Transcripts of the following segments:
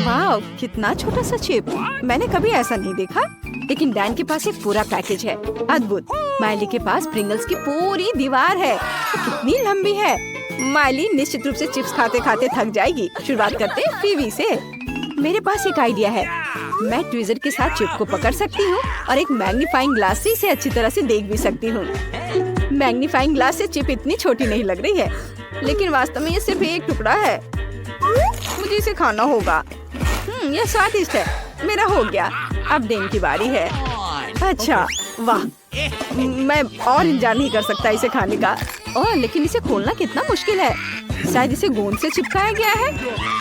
वाह, कितना छोटा सा चिप। मैंने कभी ऐसा नहीं देखा। लेकिन डैन के पास एक पूरा पैकेज है। अद्भुत। माइली के पास प्रिंगल्स की पूरी दीवार है। कितनी लंबी है। माइली निश्चित रूप से चिप्स खाते खाते थक जाएगी। शुरुआत करते हैं फीवी से। मेरे पास एक आइडिया है। मैं ट्विजर के साथ चिप को पकड़ सकती हूँ और एक मैग्नीफाइंग ग्लास से इसे अच्छी तरह से देख भी सकती हूँ। मैग्नीफाइंग ग्लास से चिप इतनी छोटी नहीं लग रही है, लेकिन वास्तव में ये सिर्फ एक टुकड़ा है। मुझे इसे खाना होगा। यह स्वादिष्ट है। मेरा हो गया। अब डेन की बारी है। अच्छा, वाह, मैं और इंतजार नहीं कर सकता इसे खाने का। ओह, लेकिन इसे खोलना कितना मुश्किल है। शायद इसे गोंद से चिपकाया गया है।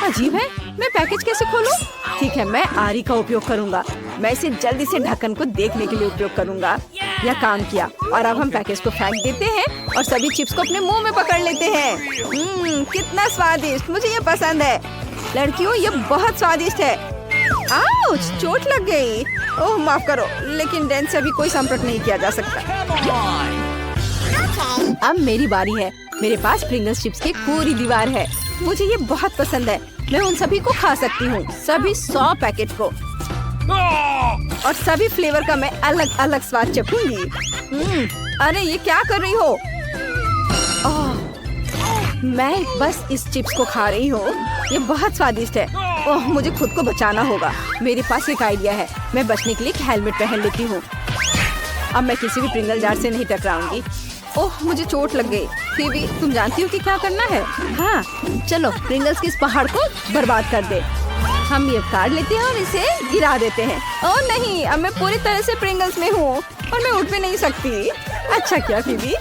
अजीब है। मैं पैकेज कैसे खोलूं? ठीक है, मैं आरी का उपयोग करूंगा। मैं इसे जल्दी से ढक्कन को देखने के लिए उपयोग करूंगा। यह काम किया। और अब हम पैकेज को फेंक देते हैं और सभी चिप्स को अपने मुंह में पकड़ लेते हैं। कितना स्वादिष्ट। मुझे ये पसंद है। लड़कियों, ये बहुत स्वादिष्ट है। आउच, चोट लग गई। ओह, माफ करो, लेकिन डैन से अभी कोई संपर्क नहीं किया जा सकता। अब मेरी बारी है। मेरे पास प्रिंगल्स चिप्स की पूरी दीवार है। मुझे ये बहुत पसंद है। मैं उन सभी को खा सकती हूँ, सभी 100 पैकेट को। और सभी फ्लेवर का मैं अलग अलग स्वाद चखूंगी। अरे, ये क्या कर रही हो? मैं बस इस चिप्स को खा रही हूँ। ये बहुत स्वादिष्ट है। ओह, मुझे खुद को बचाना होगा। मेरे पास एक आइडिया है। मैं बचने के लिए एक हेलमेट पहन लेती हूँ। अब मैं किसी भी प्रिंगल जार से नहीं टकराऊंगी। ओह, मुझे चोट लग गई। फीबी, तुम जानती हो कि क्या करना है? हाँ, चलो प्रिंगल्स के इस पहाड़ को बर्बाद कर दे। हम ये काट लेते हैं और इसे गिरा देते हैं। ओह नहीं, अब मैं पूरी तरह से प्रिंगल्स में हूँ और मैं उठ भी नहीं सकती। अच्छा किया फीबी।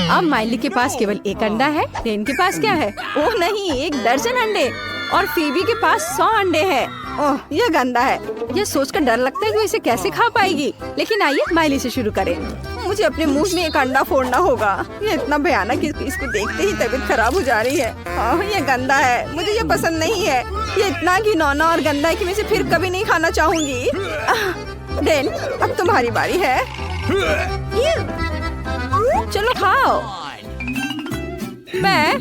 अब माइली के पास केवल एक अंडा है। डेन के पास क्या है? ओह नहीं, 1 दर्जन अंडे। और फीबी के पास 100 अंडे हैं। ओह, यह गंदा है। यह सोचकर डर लगता है कि वो इसे कैसे खा पाएगी। लेकिन आइए माइली से शुरू करें। मुझे अपने मुंह में एक अंडा फोड़ना होगा। ये इतना भयानक, इसको देखते ही तबीयत खराब हो जा रही है। ये गंदा है। मुझे ये पसंद नहीं है। ये इतना घिनौना और गंदा है कि मैं इसे फिर कभी नहीं खाना चाहूंगी। डेन, अब तुम्हारी बारी है। चलो खाओ। मैं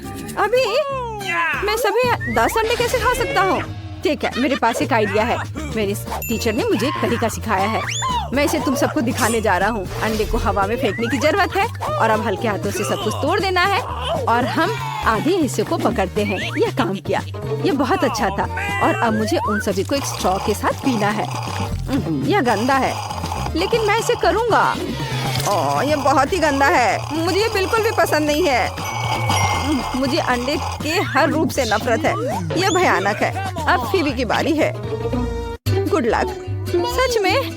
सभी 10 अंडे कैसे खा सकता हूँ? ठीक है, मेरे पास एक आइडिया है। मेरे टीचर ने मुझे एक तरीका सिखाया है। मैं इसे तुम सबको दिखाने जा रहा हूँ। अंडे को हवा में फेंकने की जरूरत है और अब हल्के हाथों से सब कुछ तोड़ देना है और हम आधे हिस्से को पकड़ते हैं। यह काम किया। यह बहुत अच्छा था। और अब मुझे उन सभी को एक स्ट्रॉ के साथ पीना है। यह गंदा है, लेकिन मैं इसे करूँगा। ओह, ये बहुत ही गंदा है। मुझे ये बिल्कुल भी पसंद नहीं है। मुझे अंडे के हर रूप से नफरत है। यह भयानक है। अब फीबी की बारी है। Good luck. सच में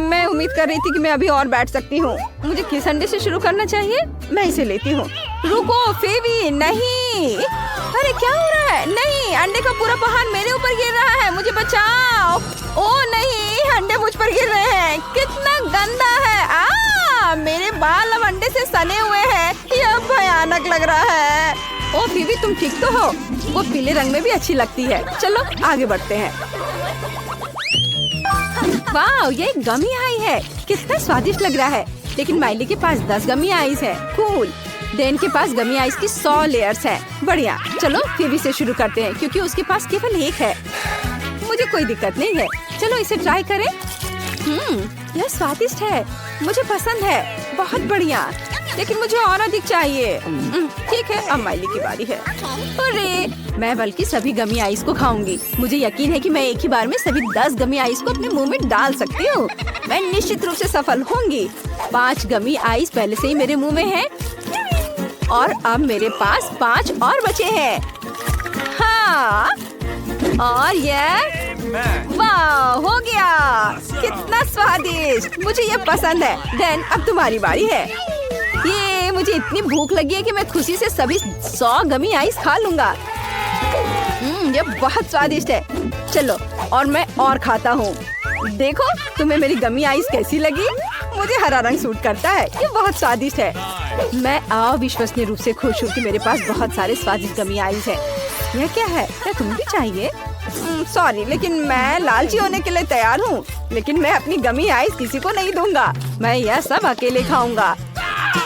मैं उम्मीद कर रही थी कि मैं अभी और बैठ सकती हूँ। मुझे किस अंडे से शुरू करना चाहिए? मैं इसे लेती हूँ। रुको फीबी, नहीं। अरे क्या हो रहा है? नहीं, अंडे का पूरा पहाड़ मेरे ऊपर गिर रहा है। मुझे बचाओ। ओह नहीं, अंडे मुझ पर गिर रहे हैं। कितना गंदा है। मेरे बाल अब अंडे से सने हुए हैं। यह भयानक लग रहा है। ओ फीबी, तुम ठीक तो हो? वो पीले रंग में भी अच्छी लगती है। चलो आगे बढ़ते हैं। वाह, ये गमी आई है। कितना स्वादिष्ट लग रहा है। लेकिन माइली के पास 10 गमी आइस है। कूल। डेन के पास गमी आइस की 100 लेयर्स है। बढ़िया। चलो फीबी से शुरू करते हैं क्योंकि उसके पास केवल 1 है। मुझे कोई दिक्कत नहीं है। चलो इसे ट्राई करें। यह स्वादिष्ट है। मुझे पसंद है। बहुत बढ़िया। लेकिन मुझे और अधिक चाहिए। ठीक है, अब माइली की बारी है। अरे, मैं बल्कि सभी गमी आइस को खाऊंगी। मुझे यकीन है कि मैं एक ही बार में सभी 10 गमी आइस को अपने मुंह में डाल सकती हूँ। मैं निश्चित रूप से सफल होंगी। 5 गमी आइस पहले से ही मेरे मुंह में है और अब मेरे पास 5 और बचे हैं। हाँ, और यह वाह, हो गया। कितना स्वादिष्ट। मुझे ये पसंद है। देन अब तुम्हारी बारी है। ये मुझे इतनी भूख लगी है कि मैं खुशी से सभी 100 गमी आइस खा लूंगा। ये बहुत स्वादिष्ट है। चलो, और मैं और खाता हूँ। देखो तुम्हें मेरी गमी आइस कैसी लगी? मुझे हरा रंग सूट करता है। ये बहुत स्वादिष्ट है। मैं अविश्वसनीय रूप से खुश हूँ कि मेरे पास बहुत सारे स्वादिष्ट गमी आइस है। यह क्या है? क्या तुम्हें भी चाहिए? सॉरी, लेकिन मैं लालची होने के लिए तैयार हूँ। लेकिन मैं अपनी गमी आइस किसी को नहीं दूंगा। मैं यह सब अकेले खाऊंगा।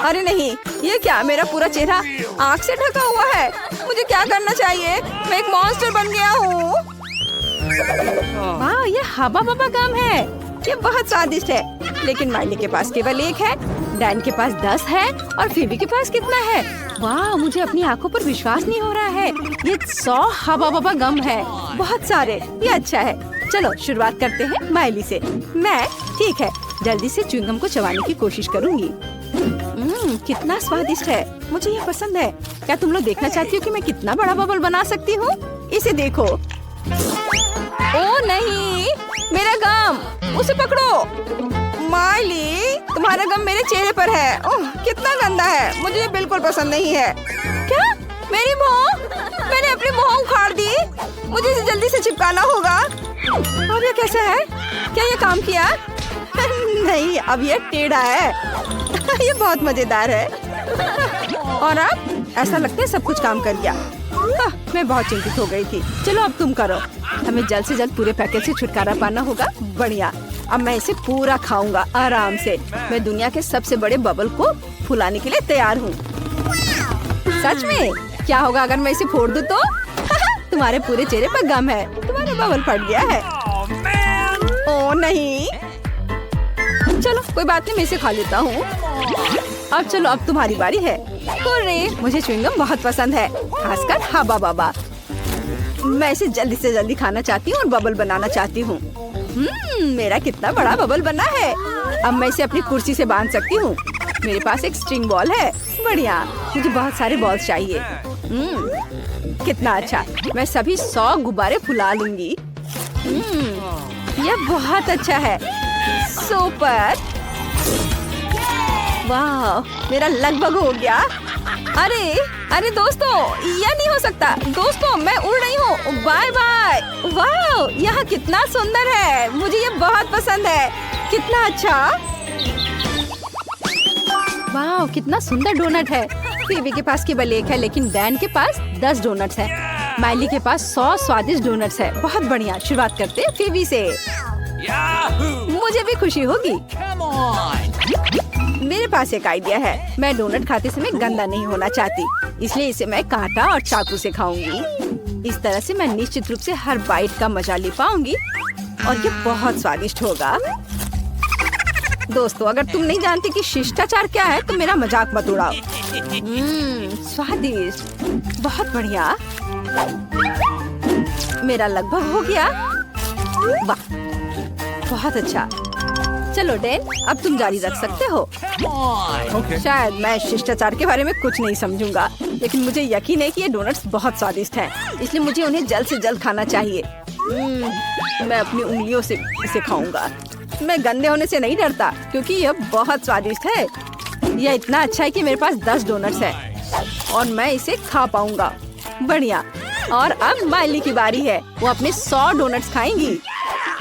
अरे नहीं, ये क्या, मेरा पूरा चेहरा आग से ढका हुआ है। मुझे क्या करना चाहिए? मैं एक मॉन्स्टर बन गया हूँ। वाह, ये हबा बबा गम है। ये बहुत स्वादिष्ट है, लेकिन माइली के पास केवल एक है, डैन के पास 10 है और फेबी के पास कितना है? वाह, मुझे अपनी आंखों पर विश्वास नहीं हो रहा है। ये 100 हबा बबा गम है, बहुत सारे। ये अच्छा है। चलो शुरुआत करते हैं माइली से। मैं ठीक है, जल्दी से च्युइंगम को चबाने की कोशिश करूंगी। कितना स्वादिष्ट है, मुझे ये पसंद है। क्या तुम लोग देखना चाहती हो कि मैं कितना बड़ा बबल बना सकती हूँ? इसे देखो। ओ नहीं, मेरा गम, उसे पकड़ो। माइली, तुम्हारा गम मेरे चेहरे पर है। ओह, कितना गंदा है, मुझे ये बिल्कुल पसंद नहीं है। क्या? मेरी मुँह? मैंने अपनी मुँह उखाड़ दी। मुझे इसे जल्दी से चिपकाना होगा। अब ये कैसे है? क्या ये काम किया? नहीं, अब ये टेढ़ा है। ये बहुत मजेदार है। और अब ऐसा लगता है सब कुछ काम कर गया। मैं बहुत चिंतित हो गई थी। चलो अब तुम करो। हमें जल्द से जल्द पूरे पैकेट से छुटकारा पाना होगा। बढ़िया, अब मैं इसे पूरा खाऊंगा आराम से। मैं दुनिया के सबसे बड़े बबल को फुलाने के लिए तैयार हूँ। सच में? क्या होगा अगर मैं इसे फोड़ दूँ तो? तुम्हारे पूरे चेहरे पर गम है, तुम्हारा बबल फट गया है। ओ नहीं, चलो कोई बात नहीं, मैं इसे खा लेता हूँ। अब चलो, अब तुम्हारी बारी है। मुझे च्युइंगम बहुत पसंद है, खासकर हबा बबा। मैं इसे जल्दी से जल्दी खाना चाहती हूँ और बबल बनाना चाहती हूँ। मेरा कितना बड़ा बबल बना है। अब मैं इसे अपनी कुर्सी से बांध सकती हूँ। मेरे पास एक स्ट्रिंग बॉल है। बढ़िया, मुझे बहुत सारे बॉल्स चाहिए। कितना अच्छा, मैं सभी 100 गुब्बारे फुला लूंगी। यह बहुत अच्छा है। सुपर, वाह, मेरा लगभग हो गया। अरे दोस्तों, यह नहीं हो सकता। दोस्तों, मैं उड़ रही हूँ। Bye bye. वाह, यहाँ कितना सुंदर है, मुझे ये बहुत पसंद है। कितना अच्छा, वाह, कितना सुंदर डोनट है। फेबी के पास केवल एक है, लेकिन डैन के पास 10 डोनट्स है। माइली के पास 100 स्वादिष्ट डोनट्स है। बहुत बढ़िया, शुरुआत करते हैं फेबी से। मुझे भी खुशी होगी। मेरे पास एक आइडिया है। मैं डोनट खाते समय गंदा नहीं होना चाहती, इसलिए इसे मैं कांटा और चाकू से खाऊंगी। इस तरह से मैं निश्चित रूप से हर बाइट का मजा ले पाऊंगी और ये बहुत स्वादिष्ट होगा। दोस्तों, अगर तुम नहीं जानते कि शिष्टाचार क्या है तो मेरा मजाक मत उड़ाओ। स्वादिष्ट, बहुत बढ़िया। मेरा लगभग हो गया। वाह, बहुत अच्छा। चलो डैन, अब तुम जारी रख सकते हो। शायद मैं शिष्टाचार के बारे में कुछ नहीं समझूंगा, लेकिन मुझे यकीन है कि ये डोनट्स बहुत स्वादिष्ट हैं, इसलिए मुझे उन्हें जल्द से जल्द खाना चाहिए। मैं अपनी उंगलियों से इसे खाऊंगा। मैं गंदे होने से नहीं डरता, क्योंकि यह बहुत स्वादिष्ट है। यह इतना अच्छा है कि मेरे पास 10 डोनट्स हैं और मैं इसे खा पाऊंगा। बढ़िया। और अब माइली की बारी है। वो अपने 100 डोनट्स खाएंगी।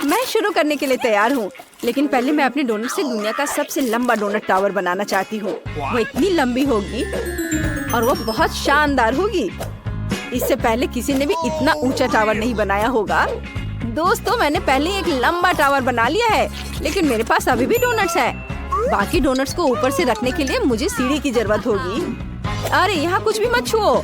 मैं शुरू करने के लिए तैयार हूँ, लेकिन पहले मैं अपने डोनट से दुनिया का सबसे लंबा डोनट टावर बनाना चाहती हूँ। वो इतनी लंबी होगी और वो बहुत शानदार होगी। इससे पहले किसी ने भी इतना ऊंचा टावर नहीं बनाया होगा। दोस्तों, मैंने पहले एक लंबा टावर बना लिया है, लेकिन मेरे पास अभी भी डोनट्स हैं। बाकी डोनट्स को ऊपर से रखने के लिए मुझे सीढ़ी की जरूरत होगी। अरे यहाँ कुछ भी मत छुओ।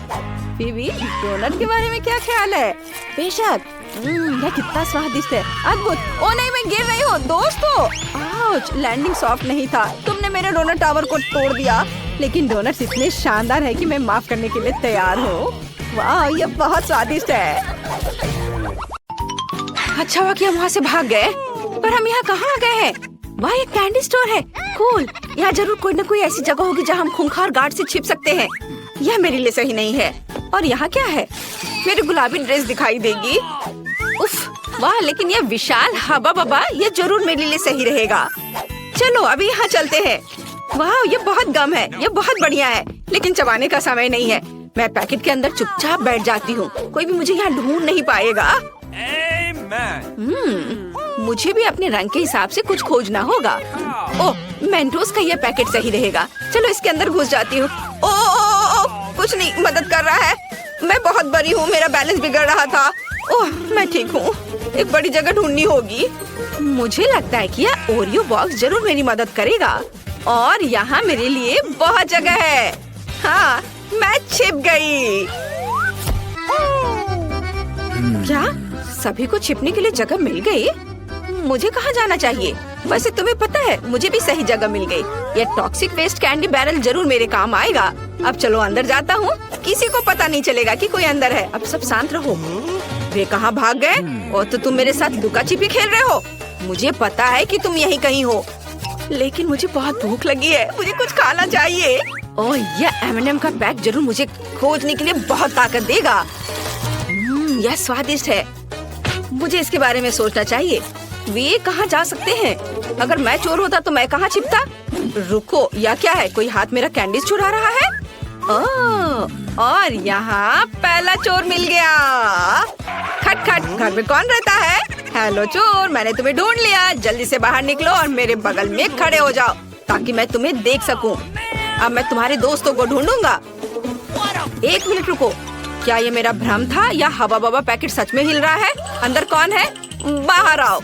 फेबी, डोनट के बारे में क्या ख्याल है? बेशक, यह कितना स्वादिष्ट है, अद्भुत। ओ नहीं, मैं गिर रही हूँ। दोस्तों, आउच, लैंडिंग सॉफ्ट नहीं था। तुमने मेरे डोनट टावर को तोड़ दिया, लेकिन डोनट्स इतने शानदार है कि मैं माफ करने के लिए तैयार हूँ। वाह, यह बहुत स्वादिष्ट है। अच्छा हुआ कि हम वहाँ से भाग गए, पर हम यहाँ कहाँ आ गए हैं? वाह, ये कैंडी स्टोर है। कूल, यहाँ जरूर कोई न कोई ऐसी जगह होगी जहाँ हम खूंखार गार्ड से छिप सकते हैं। यह मेरे लिए सही नहीं है। और यहाँ क्या है? मेरी गुलाबी ड्रेस दिखाई देगी। उफ, वाह, लेकिन यह विशाल हबा बबा, यह जरूर मेरे लिए सही रहेगा। चलो अभी यहाँ चलते हैं। वाह, ये बहुत गम है, ये बहुत बढ़िया है, लेकिन चबाने का समय नहीं है। मैं पैकेट के अंदर चुपचाप बैठ जाती हूँ, कोई भी मुझे यहाँ ढूंढ नहीं पाएगा। मुझे भी अपने रंग के हिसाब से कुछ खोजना होगा। ओह, मेंटोस का यह पैकेट सही रहेगा। चलो इसके अंदर घुस जाती हूँ। ओह, कुछ नहीं मदद कर रहा है। मैं बहुत बड़ी हूँ, मेरा बैलेंस बिगड़ रहा था। ओह, मैं ठीक हूँ। एक बड़ी जगह ढूंढनी होगी। मुझे लगता है कि यह ओरियो बॉक्स जरूर मेरी मदद करेगा। और यहाँ मेरे लिए बहुत जगह है। हाँ, मैं छिप गई। क्या सभी को छिपने के लिए जगह मिल गई? मुझे कहाँ जाना चाहिए? वैसे तुम्हें पता है, मुझे भी सही जगह मिल गई। ये टॉक्सिक वेस्ट कैंडी बैरल जरूर मेरे काम आएगा। अब चलो अंदर जाता हूँ, किसी को पता नहीं चलेगा कि कोई अंदर है। अब सब शांत रहो। वे कहाँ भाग गए? और तो तुम मेरे साथ लुका छिपी खेल रहे हो। मुझे पता है कि तुम यहीं कहीं हो, लेकिन मुझे बहुत भूख लगी है, मुझे कुछ खाना चाहिए। ओह, यह M&M का पैक जरूर मुझे खोजने के लिए बहुत ताकत देगा। यह स्वादिष्ट है, मुझे इसके बारे में सोचना चाहिए। वे कहाँ जा सकते हैं? अगर मैं चोर होता तो मैं कहाँ छिपता? रुको, या क्या है, कोई हाथ मेरा कैंडीज चुरा रहा है? ओह, और यहाँ पहला चोर मिल गया। खट खट, घर में कौन रहता है? हेलो चोर, मैंने तुम्हें ढूंढ लिया। जल्दी से बाहर निकलो और मेरे बगल में खड़े हो जाओ ताकि मैं तुम्हें देख सकूं। अब मैं तुम्हारे दोस्तों को ढूंढूंगा। एक मिनट रुको, क्या ये मेरा भ्रम था या हवा बवा पैकेट सच में हिल रहा है? अंदर कौन है? बाहर आओ।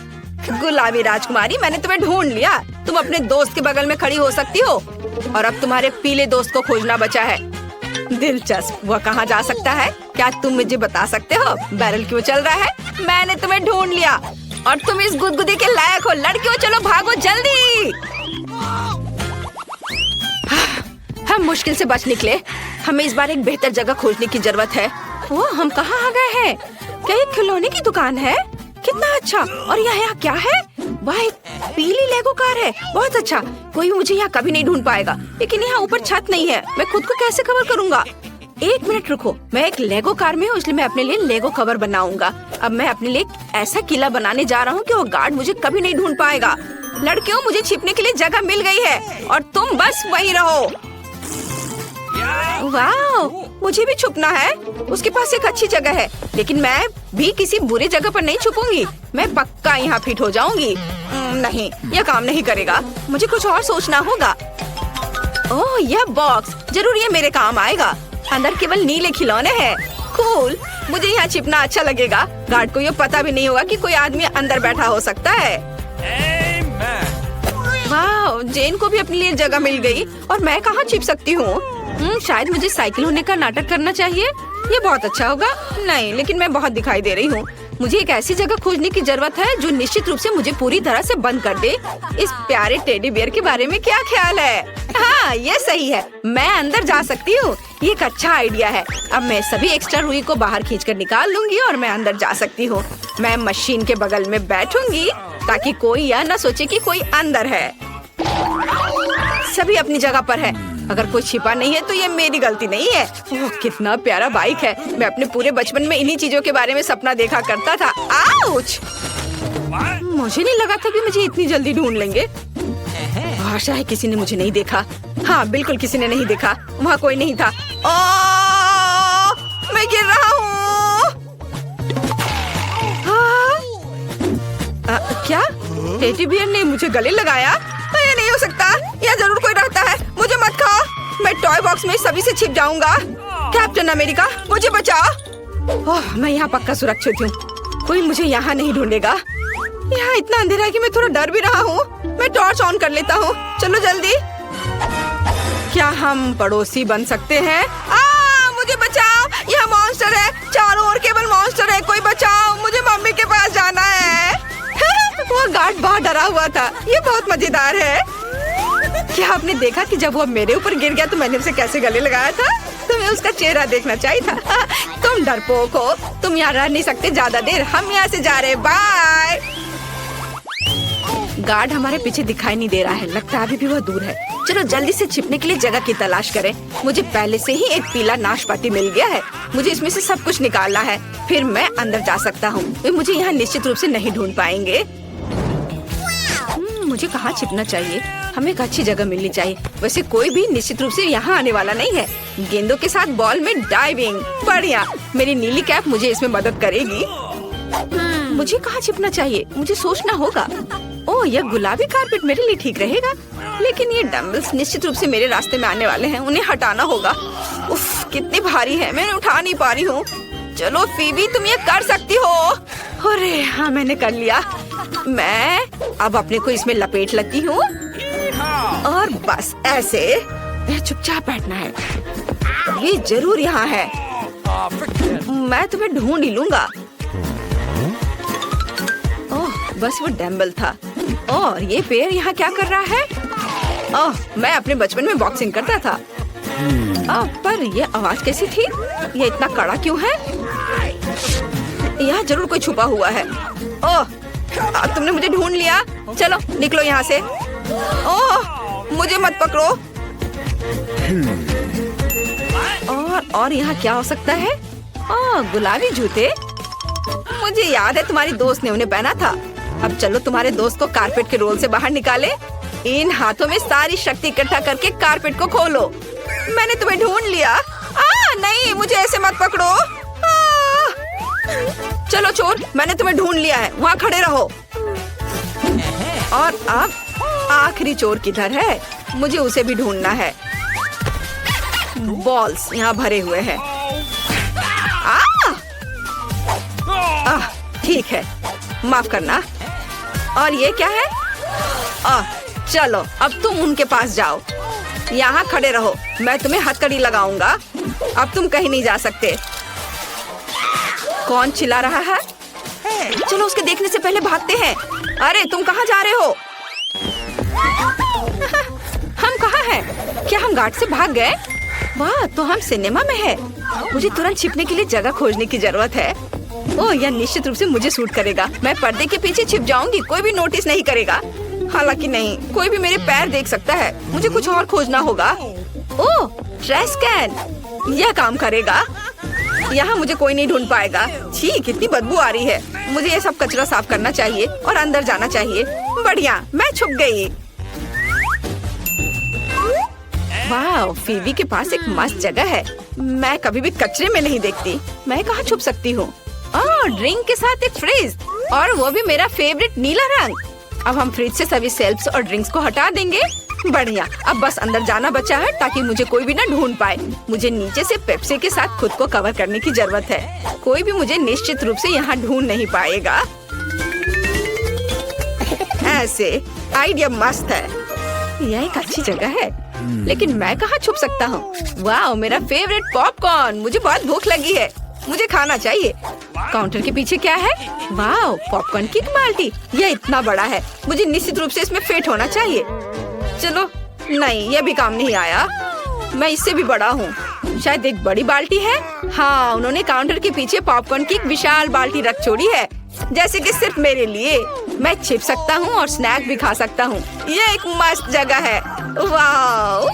गुलाबी राजकुमारी, मैंने तुम्हें ढूंढ लिया। तुम अपने दोस्त के बगल में खड़ी हो सकती हो और अब तुम्हारे पीले दोस्त को खोजना बचा है। दिलचस्प, वह कहाँ जा सकता है? क्या तुम मुझे बता सकते हो? बैरल क्यों चल रहा है? मैंने तुम्हें ढूंढ लिया और तुम इस गुदगुदी के लायक हो। लड़कियों, चलो भागो जल्दी। हम मुश्किल से बच निकले। हमें इस बार एक बेहतर जगह खोजने की जरूरत है। वो हम कहाँ आ गए हैं? क्या ये खिलौने की दुकान है? कितना अच्छा। और यहाँ क्या है? वह एक पीली लेगो कार है। बहुत अच्छा। कोई मुझे यहाँ कभी नहीं ढूंढ पाएगा। लेकिन यहाँ ऊपर छत नहीं है, मैं खुद को कैसे कवर करूँगा? एक मिनट रुको, मैं एक लेगो कार में हूँ, इसलिए मैं अपने लिए लेगो कवर बनाऊंगा। अब मैं अपने लिए ऐसा किला बनाने जा रहा हूँ कि वो गार्ड मुझे कभी नहीं ढूंढ पाएगा। लड़कियों, मुझे छिपने के लिए जगह मिल गई है और तुम बस वहीं रहो। वाह, मुझे भी छुपना है। उसके पास एक अच्छी जगह है, लेकिन मैं भी किसी बुरी जगह पर नहीं छुपूंगी। मैं पक्का यहाँ फिट हो जाऊंगी। नहीं, यह काम नहीं करेगा। मुझे कुछ और सोचना होगा। ओह, यह बॉक्स जरूर ये मेरे काम आएगा। अंदर केवल नीले खिलौने हैं। कूल, मुझे यहाँ छिपना अच्छा लगेगा। गार्ड को ये पता भी नहीं होगा कि कोई आदमी अंदर बैठा हो सकता है। वाह, जेन को भी अपने लिए जगह मिल गई और मैं कहाँ छिप सकती हूँ? शायद मुझे साइकिल होने का नाटक करना चाहिए। ये बहुत अच्छा होगा। नहीं, लेकिन मैं बहुत दिखाई दे रही हूँ। मुझे एक ऐसी जगह खोजने की जरूरत है जो निश्चित रूप से मुझे पूरी तरह से बंद कर दे। इस प्यारे टेडी बियर के बारे में क्या ख्याल है? हाँ, ये सही है। मैं अंदर जा सकती हूँ। ये एक अच्छा आइडिया है। अब मैं सभी एक्स्ट्रा रुई को बाहर खींचकर निकाल लूंगी और मैं अंदर जा सकती हूँ। मैं मशीन के बगल में बैठूंगी ताकि कोई यह न सोचे कि कोई अंदर है। सभी अपनी जगह पर है। अगर कोई छिपा नहीं है तो ये मेरी गलती नहीं है। ओह, कितना प्यारा बाइक है। मैं अपने पूरे बचपन में इन्हीं चीजों के बारे में सपना देखा करता था। आउच! मुझे नहीं लगा था कि मुझे इतनी जल्दी ढूंढ लेंगे। आशा है किसी ने मुझे नहीं देखा। हाँ, बिल्कुल किसी ने नहीं देखा। वहाँ कोई नहीं था। मैं गिर रहा हूँ। क्या टेडी बियर ने मुझे गले लगाया? ये नहीं हो सकता। यहाँ जरूर कोई रहता है। मुझे मत खाओ। मैं टॉय बॉक्स में सभी से छिप जाऊंगा। कैप्टन अमेरिका, मुझे बचाओ। ओह, मैं यहाँ पक्का सुरक्षित हूँ। कोई मुझे यहाँ नहीं ढूंढेगा। यहाँ इतना अंधेरा है कि मैं थोड़ा डर भी रहा हूँ। मैं टॉर्च ऑन कर लेता हूँ। चलो जल्दी। क्या हम पड़ोसी बन सकते हैं? मुझे बचाओ, यहाँ मॉन्स्टर है। चारों ओर केवल मॉन्स्टर है। कोई बचाओ, मुझे मम्मी के पास जाना है। वो गार्ड बाहर डरा हुआ था। ये बहुत मजेदार है। क्या आपने देखा कि जब वो मेरे ऊपर गिर गया तो मैंने उसे कैसे गले लगाया था? तुम्हें उसका चेहरा देखना चाहिए था। तुम डरपोक हो। तुम यहाँ रह नहीं सकते ज्यादा देर। हम यहाँ से जा रहे। बाय। गार्ड हमारे पीछे दिखाई नहीं दे रहा है। लगता है अभी भी वह दूर है। चलो जल्दी से छिपने के लिए जगह की तलाश करें। मुझे पहले से ही एक पीला नाशपाती मिल गया है। मुझे इसमें से सब कुछ निकालना है, फिर मैं अंदर जा सकता हूँ। वे मुझे यहाँ निश्चित रूप से नहीं ढूंढ पाएंगे। मुझे कहाँ छिपना चाहिए? हमें एक अच्छी जगह मिलनी चाहिए। वैसे कोई भी निश्चित रूप से यहाँ आने वाला नहीं है। गेंदों के साथ बॉल में डाइविंग, बढ़िया। मेरी नीली कैप मुझे इसमें मदद करेगी। मुझे कहाँ छिपना चाहिए? मुझे सोचना होगा। ओह, यह गुलाबी कारपेट मेरे लिए ठीक रहेगा, लेकिन ये डम्बल्स निश्चित रूप से मेरे रास्ते में आने वाले हैं। उन्हें हटाना होगा। उफ, कितनी भारी है, मैं उठा नहीं पा रही हूँ। चलो फीबी, तुम ये कर सकती हो। अरे हाँ, मैंने कर लिया। मैं अब अपने को इसमें लपेट लेती हूँ और बस ऐसे चुपचाप बैठना है। ये जरूर यहाँ है। मैं तुम्हें ढूंढ ही लूंगा। ओह, बस वो डम्बल था। और ये पेड़ यहाँ क्या कर रहा है? ओह, मैं अपने बचपन में बॉक्सिंग करता था। पर ये आवाज कैसी थी? ये इतना कड़ा क्यों है? यहाँ जरूर कोई छुपा हुआ है। ओह, तुमने मुझे ढूंढ लिया। चलो निकलो यहाँ से। ओह, मुझे मत पकड़ो। और यहाँ क्या हो सकता है? ओह, गुलाबी जूते। मुझे याद है तुम्हारी दोस्त ने उन्हें पहना था। अब चलो तुम्हारे दोस्त को कारपेट के रोल से बाहर निकाले। इन हाथों में सारी शक्ति इकट्ठा करके कारपेट को खोलो। मैंने तुम्हें ढूंढ लिया। नहीं, मुझे ऐसे मत पकड़ो। चलो चोर, मैंने तुम्हें ढूंढ लिया है। वहाँ खड़े रहो। और अब आखिरी चोर किधर है? मुझे उसे भी ढूंढना है। बॉल्स यहाँ भरे हुए हैं। ठीक है, माफ करना। और ये क्या है? चलो अब तुम उनके पास जाओ। यहाँ खड़े रहो, मैं तुम्हें हथकड़ी लगाऊंगा। अब तुम कहीं नहीं जा सकते। कौन चिल्ला रहा है? चलो उसके देखने से पहले भागते हैं। अरे तुम कहाँ जा रहे हो? हम कहाँ हैं? क्या हम गार्ड से भाग गए? वाह, तो हम सिनेमा में हैं। मुझे तुरंत छिपने के लिए जगह खोजने की जरूरत है। ओह, यह निश्चित रूप से मुझे सूट करेगा। मैं पर्दे के पीछे छिप जाऊंगी, कोई भी नोटिस नहीं करेगा। हालांकि नहीं, कोई भी मेरे पैर देख सकता है। मुझे कुछ और खोजना होगा। ओह, ट्रैश कैन, यह काम करेगा। यहाँ मुझे कोई नहीं ढूंढ पाएगा। छी, कितनी बदबू आ रही है। मुझे ये सब कचरा साफ करना चाहिए और अंदर जाना चाहिए। बढ़िया, मैं छुप गई। वाह, फीबी के पास एक मस्त जगह है। मैं कभी भी कचरे में नहीं देखती। मैं कहाँ छुप सकती हूँ? ड्रिंक के साथ एक फ्रिज, और वो भी मेरा फेवरेट नीला रंग। अब हम फ्रिज से सभी सेल्फ्स और ड्रिंक्स को हटा देंगे। बढ़िया, अब बस अंदर जाना बचा है ताकि मुझे कोई भी ना ढूंढ पाए। मुझे नीचे से पेप्सी के साथ खुद को कवर करने की जरूरत है। कोई भी मुझे निश्चित रूप से यहाँ ढूंढ नहीं पाएगा। ऐसे आइडिया मस्त है। यह एक अच्छी जगह है, लेकिन मैं कहाँ छुप सकता हूँ? वाह, मेरा फेवरेट पॉपकॉर्न। मुझे बहुत भूख लगी है, मुझे खाना चाहिए। काउंटर के पीछे क्या है? वाह, पॉपकॉर्न की बाल्टी। यह इतना बड़ा है, मुझे निश्चित रूप से इसमें फिट होना चाहिए। चलो, नहीं, यह भी काम नहीं आया। मैं इससे भी बड़ा हूँ। शायद एक बड़ी बाल्टी है। हाँ, उन्होंने काउंटर के पीछे पॉपकॉर्न की एक विशाल बाल्टी रख छोड़ी है, जैसे कि सिर्फ मेरे लिए। मैं छिप सकता हूँ और स्नैक भी खा सकता हूँ। यह एक मस्त जगह है। वाह,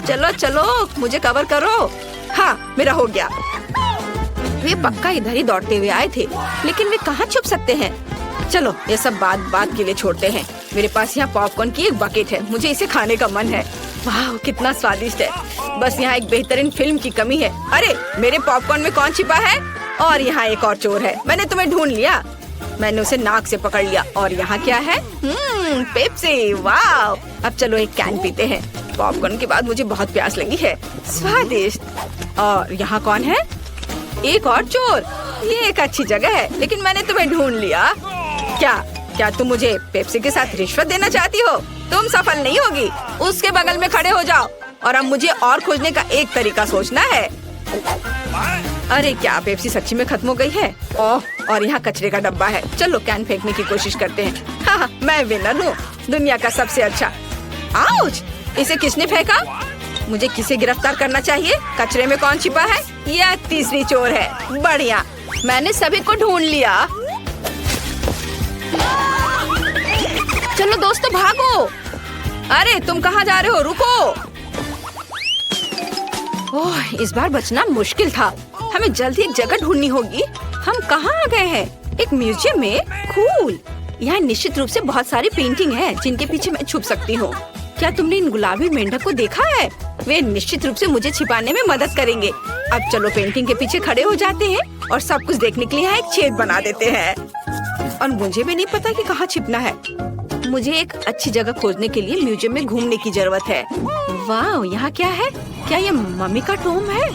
चलो चलो, मुझे कवर करो। हाँ, मेरा हो गया। वे पक्का इधर ही दौड़ते हुए आए थे, लेकिन वे कहाँ छुप सकते हैं? चलो, ये सब बात के लिए छोड़ते हैं। मेरे पास यहाँ पॉपकॉर्न की एक बकेट है, मुझे इसे खाने का मन है। वाह, कितना स्वादिष्ट है। बस यहाँ एक बेहतरीन फिल्म की कमी है। अरे, मेरे पॉपकॉर्न में कौन छिपा है? और यहाँ एक और चोर है। मैंने तुम्हें ढूंढ लिया। मैंने उसे नाक से पकड़ लिया। और यहाँ क्या है? पेप्सी। वाह, अब चलो एक कैन पीते हैं। पॉपकॉर्न के बाद मुझे बहुत प्यास लगी है। स्वादिष्ट। और यहाँ कौन है? एक और चोर। ये एक अच्छी जगह है, लेकिन मैंने तुम्हें ढूंढ लिया। क्या तुम मुझे पेप्सी के साथ रिश्वत देना चाहती हो? तुम सफल नहीं होगी। उसके बगल में खड़े हो जाओ। और अब मुझे और खोजने का एक तरीका सोचना है। अरे, क्या पेप्सी सच्ची में खत्म हो गई है? ओह, और यहाँ कचरे का डब्बा है। चलो कैन फेंकने की कोशिश करते हैं। हाँ, मैं विनर हूँ, दुनिया का सबसे अच्छा। आउच! इसे किसने फेंका? मुझे किसे गिरफ्तार करना चाहिए? कचरे में कौन छिपा है? यह तीसरी चोर है। बढ़िया, मैंने सभी को ढूंढ लिया। चलो दोस्तों, भागो। अरे, तुम कहाँ जा रहे हो? रुको। ओह, इस बार बचना मुश्किल था। हमें जल्दी एक जगह ढूंढनी होगी। हम कहाँ आ गए हैं? एक म्यूजियम में? कूल। यहाँ निश्चित रूप से बहुत सारी पेंटिंग है जिनके पीछे मैं छुप सकती हूँ। क्या तुमने इन गुलाबी मेंढक को देखा है? वे निश्चित रूप से मुझे छिपाने में मदद करेंगे। अब चलो पेंटिंग के पीछे खड़े हो जाते हैं और सब कुछ देखने के लिए यहाँ एक छेद बना देते हैं। और मुझे भी नहीं पता कि कहाँ छिपना है। मुझे एक अच्छी जगह खोजने के लिए म्यूजियम में घूमने की जरूरत है। वाह, यहाँ क्या है? क्या ये मम्मी का टोम है?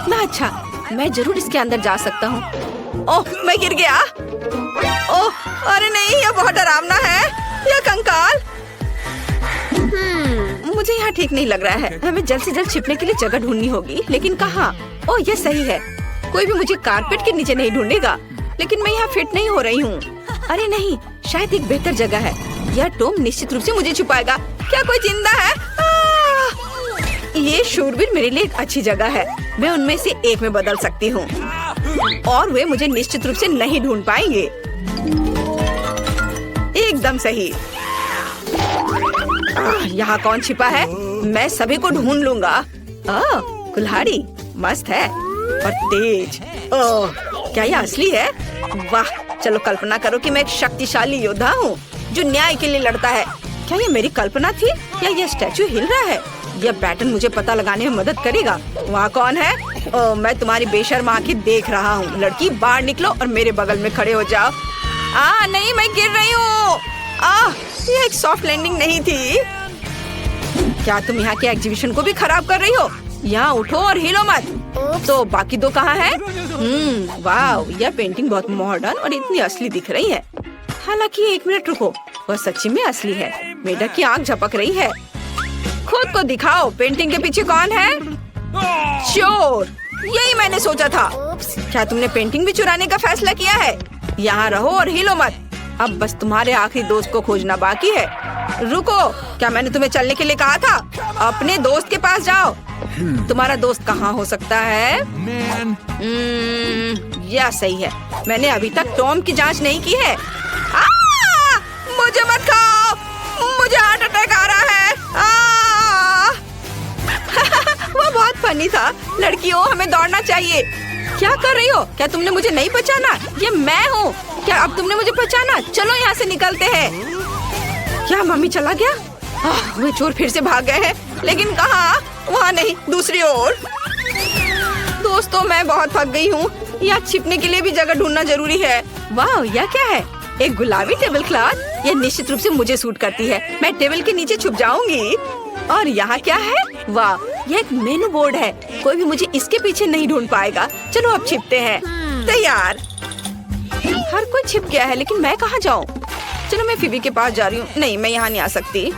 ना, अच्छा, मैं जरूर इसके अंदर जा सकता हूँ। ओह, मैं गिर गया। ओह, अरे नहीं, यह बहुत डरावना है। यह कंकाल। मुझे यहाँ ठीक नहीं लग रहा है। हमें जल्द से जल्द छिपने के लिए जगह ढूंढनी होगी, लेकिन कहाँ? ओह, ये सही है। कोई भी मुझे कारपेट के नीचे नहीं ढूंढेगा, लेकिन मैं यहाँ फिट नहीं हो रही हूँ। अरे नहीं, शायद एक बेहतर जगह है। यह टॉम निश्चित रूप से मुझे छुपाएगा। क्या कोई जिंदा है? ये शूरवीर मेरे लिए एक अच्छी जगह है। मैं उनमें से एक में बदल सकती हूँ और वे मुझे निश्चित रूप से नहीं ढूंढ पाएंगे। एकदम सही। यहाँ कौन छिपा है? मैं सभी को ढूंढ लूंगा। कुल्हाड़ी मस्त है और तेज। क्या यह असली है? वाह, चलो कल्पना करो कि मैं एक शक्तिशाली योद्धा हूँ जो न्याय के लिए लड़ता है। क्या ये मेरी कल्पना थी या यह स्टैचू हिल रहा है? यह पैटर्न मुझे पता लगाने में मदद करेगा। वहाँ कौन है? मैं तुम्हारी बेशर्म आंखें देख रहा हूँ। लड़की, बाहर निकलो और मेरे बगल में खड़े हो जाओ। नहीं, मैं गिर रही हूँ। यह एक सॉफ्ट लैंडिंग नहीं थी। क्या तुम यहाँ के एग्जीबिशन को भी खराब कर रही हो? यहाँ उठो और हिलो मत। तो बाकी दो कहाँ हैं? वाह, यह पेंटिंग बहुत मॉडर्न और इतनी असली दिख रही है। हालांकि 1 मिनट रुको, वह सच्ची में असली है। मेढक की आंख झपक रही है। खुद को दिखाओ, पेंटिंग के पीछे कौन है? चोर! यही मैंने सोचा था। क्या तुमने पेंटिंग भी चुराने का फैसला किया है? यहाँ रहो और हिलो मत। अब बस तुम्हारे आखिरी दोस्त को खोजना बाकी है। रुको, क्या मैंने तुम्हें चलने के लिए कहा था? अपने दोस्त के पास जाओ। तुम्हारा दोस्त कहाँ हो सकता है? यह सही है। मैंने अभी तक टॉम की जांच नहीं की है। मुझे मत खाओ, मुझे हार्ट अटैक आ रहा है। वो बहुत फनी था। लड़कियों, हमें दौड़ना चाहिए। क्या कर रही हो? क्या तुमने मुझे नहीं पहचाना? ये मैं हूँ। क्या अब तुमने मुझे पहचाना? चलो यहाँ से निकलते हैं। क्या मम्मी चला गया? वे चोर फिर से भाग गए हैं, लेकिन कहाँ? वहाँ नहीं, दूसरी ओर। दोस्तों, मैं बहुत थक गई हूँ। यहाँ छिपने के लिए भी जगह ढूंढना जरूरी है। वाह, यह क्या है? एक गुलाबी टेबल क्लॉथ। यह निश्चित रूप से मुझे सूट करती है। मैं टेबल के नीचे छुप जाऊंगी। और यहाँ क्या है? वाह, यह एक मेनू बोर्ड है। कोई भी मुझे इसके पीछे नहीं ढूंढ पाएगा। चलो अब छिपते हैं। तैयार। हर कोई छिप गया है, लेकिन मैं कहाँ जाऊँ? चलो मैं फिबी के पास जा रही हूँ। नहीं, मैं यहाँ नहीं आ सकती।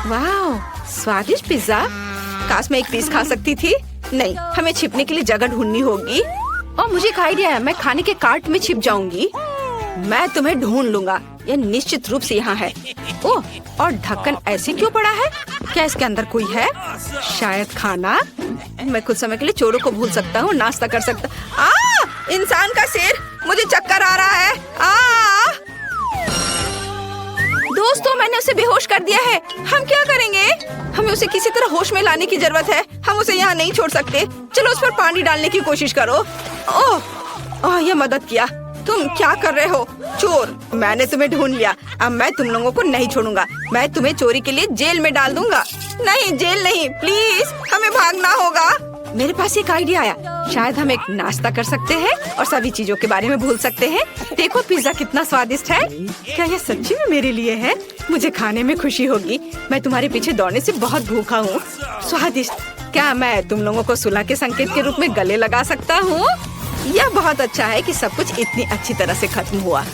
वाह, स्वादिष्ट पिज्जा। काश मैं एक पीस खा सकती थी। नहीं, हमें छिपने के लिए जगह ढूंढनी होगी। और मुझे एक आइडिया है। मैं खाने के कार्ट में छिप जाऊंगी। मैं तुम्हें ढूंढ लूंगा। यह निश्चित रूप से यहाँ है। ओह, और ढक्कन ऐसे क्यों पड़ा है? क्या इसके अंदर कोई है? शायद खाना। मैं कुछ समय के लिए चोरों को भूल सकता हूँ, नाश्ता कर सकता। इंसान का सिर! मुझे चक्कर आ रहा है। दोस्तों, मैंने उसे बेहोश कर दिया है। हम क्या करेंगे? हमें उसे किसी तरह होश में लाने की जरूरत है। हम उसे यहाँ नहीं छोड़ सकते। चलो उस पर पानी डालने की कोशिश करो। ओह, यह मदद किया। तुम क्या कर रहे हो? चोर, मैंने तुम्हें ढूंढ लिया। अब मैं तुम लोगों को नहीं छोड़ूंगा। मैं तुम्हें चोरी के लिए जेल में डाल दूंगा। नहीं, जेल नहीं, प्लीज, हमें भागना होगा। मेरे पास एक आइडिया आया। शायद हम एक नाश्ता कर सकते हैं और सभी चीजों के बारे में भूल सकते हैं। देखो पिज्जा कितना स्वादिष्ट है। क्या यह सच्ची में मेरे लिए है? मुझे खाने में खुशी होगी। मैं तुम्हारे पीछे दौड़ने से बहुत भूखा हूँ। स्वादिष्ट। क्या मैं तुम लोगों को सुलह के संकेत के रूप में गले लगा सकता हूँ? यह बहुत अच्छा है कि सब कुछ इतनी अच्छी तरह से खत्म हुआ।